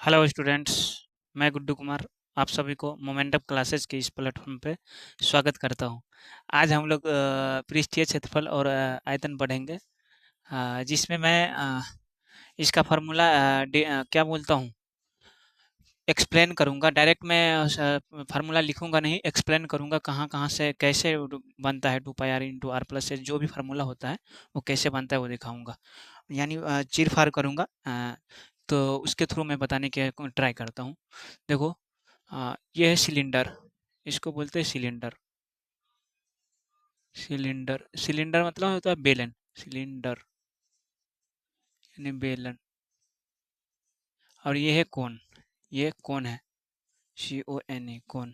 Hello students. मैं गुड्डू कुमार आप सभी को मोमेंटम क्लासेस के इस प्लेटफॉर्म पे स्वागत करता हूं। आज हम लोग पृष्ठीय क्षेत्रफल और आयतन पढ़ेंगे, जिसमें मैं इसका फार्मूला क्या बोलता हूं, एक्सप्लेन करूंगा। डायरेक्ट मैं फार्मूला लिखूंगा नहीं, एक्सप्लेन करूंगा कहाँ कहाँ से कैसे बनता है 2 pi r into r plus h. जो भी फार्मूला होता है वो कैसे बनता है वो दिखाऊंगा, यानी चीर फाड़ करूंगा। तो उसके थ्रू मैं बताने की ट्राई करता हूँ। देखो, ये है सिलेंडर, इसको बोलते हैं सिलेंडर। सिलेंडर सिलेंडर मतलब होता है बेलन। सिलेंडर यानी बेलन। और ये है कोन, ये कोन है, CONE कोन,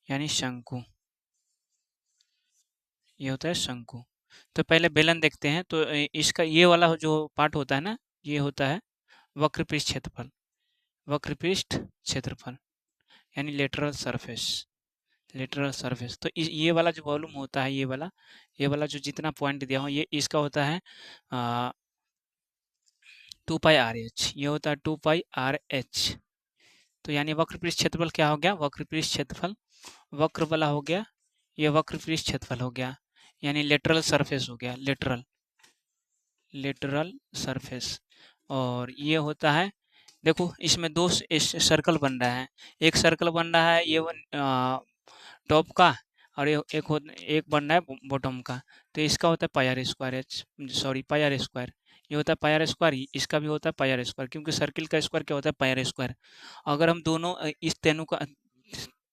यानी शंकु। ये होता है शंकु। तो पहले बेलन देखते हैं। तो इसका ये वाला जो पार्ट होता है ना, ये होता है वक्र पृष्ठ क्षेत्रफल। वक्र पृष्ठ क्षेत्रफल यानी लेटरल सरफेस। Lateral surface. तो ये वाला जो वॉल्यूम होता है, ये वाला जो जितना पॉइंट दिया हूँ, ये इसका होता है 2 पाई आर एच। ये होता है 2 पाई आर एच। तो यानी वक्र पृष्ठ क्षेत्रफल क्या हो गया? वक्र पृष्ठ क्षेत्रफल वक्र वाला हो गया, ये वक्र पृष्ठ क्षेत्रफल हो गया, यानी लेटरल सरफेस हो गया। Lateral lateral surface. और ये होता है, देखो इसमें दो सर्कल बन रहा है। एक सर्कल बन रहा है ये टॉप का, और एक बन रहा है बॉटम का। तो इसका होता है pi r square, sorry pi r square. ये होता है पाई आर स्क्वायर, इसका भी होता है पाई आर स्क्वायर, क्योंकि सर्किल का स्क्वायर क्या होता है? Pi r square. अगर हम दोनों इस तीनों का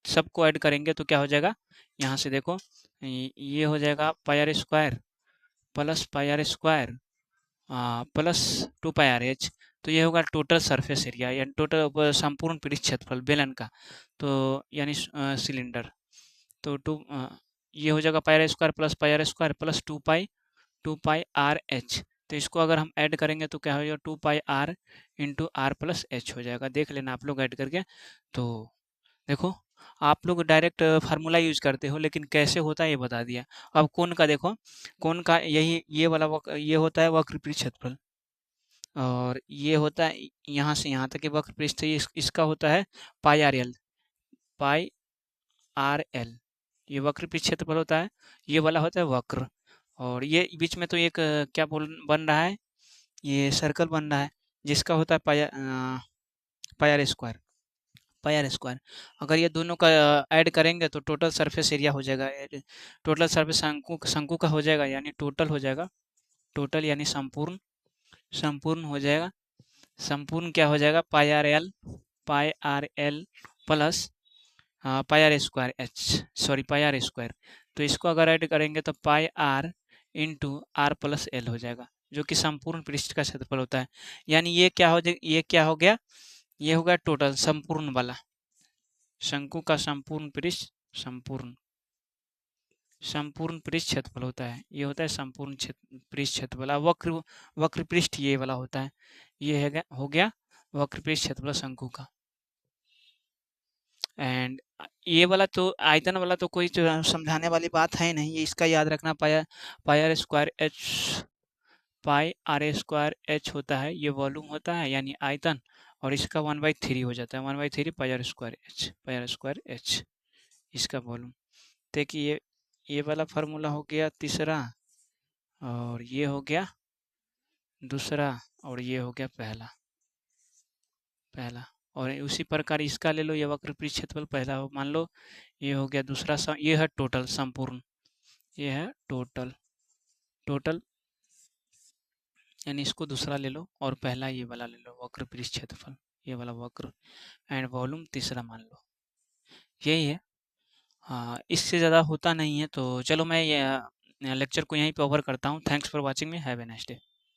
सबको ऐड करेंगे तो क्या हो जाएगा? यहाँ से देखो, ये हो जाएगा pi r square plus pi r square plus 2 pi r h. तो ये होगा टोटल सरफेस एरिया, यानी टोटल संपूर्ण पृष्ठ क्षेत्रफल बेलन का। तो यानी सिलेंडर। तो ये हो जाएगा pi r square plus 2 pi r h. तो इसको अगर हम ऐड करेंगे तो क्या हो जाएगा? 2 pi r into r plus h हो जाएगा। देख लेना आप लोग ऐड करके। तो देखो, आप लोग डायरेक्ट फार्मूला यूज करते हो, लेकिन कैसे होता है ये बता दिया। अब कोण का देखो, कोण का यही ये वाला ये होता है वक्र पृष्ठ क्षेत्रफल। और ये होता है यहाँ से यहाँ तक के वक्र पृष्ठ, इसका होता है पाई आर एल। ये वक्र पृष्ठ क्षेत्रफल होता है, ये वाला होता है वक्र। और ये बीच में तो एक क्या बन रहा है, ये सर्कल बन रहा है, जिसका होता है pi r square. Pi r square. अगर ये दोनों का ऐड करेंगे तो टोटल सरफेस एरिया हो जाएगा। टोटल सरफेस शंकु शंकु का हो जाएगा, यानी टोटल हो जाएगा। टोटल यानी संपूर्ण, संपूर्ण हो जाएगा। संपूर्ण क्या हो जाएगा? Pi r l plus pi r square h, sorry pi r square. तो इसको अगर ऐड करेंगे तो pi into r plus l हो जाएगा, जो कि संपूर्ण पृष्ठ का क्षेत्रफल होता है। यानी ये क्या हो जाएगा? ये क्या हो गया? ये हो गया टोटल संपूर्ण वाला, शंकु का संपूर्ण पृष्ठ, संपूर्ण संपूर्ण पृष्ठ क्षेत्रफल होता है। ये होता है संपूर्ण पृष्ठ क्षेत्रफल। वक्र वक्र पृष्ठ ये वाला होता है। ये हो गया वक्र पृष्ठ क्षेत्रफल शंकु का। एंड ये वाला तो आयतन वाला तो कोई जो समझाने वाली बात है नहीं, ये इसका याद रखना। पाई आर स्क्वायर एच होता है, ये वॉल्यूम होता है यानी आयतन। और इसका 1/3 हो जाता है, 1/3 पाई आर स्क्वायर एच इसका वॉल्यूम। देखिए ये वाला फार्मूला हो गया तीसरा, और ये हो गया दूसरा, और ये हो गया पहला। पहला और उसी प्रकार इसका ले लो, ये वक्र पृष्ठ क्षेत्रफल पहला हो, मान लो ये हो गया दूसरा। ये है टोटल संपूर्ण, ये है टोटल। टोटल यानी इसको दूसरा ले लो, और पहला ये वाला ले लो वक्र पृष्ठ क्षेत्रफल, ये वाला वक्र। एंड वॉल्यूम तीसरा मान लो। यही है। हाँ, इससे ज़्यादा होता नहीं है। तो चलो मैं ये लेक्चर को यहीं पे ओवर करता हूँ। Thanks for watching me, have a nice day.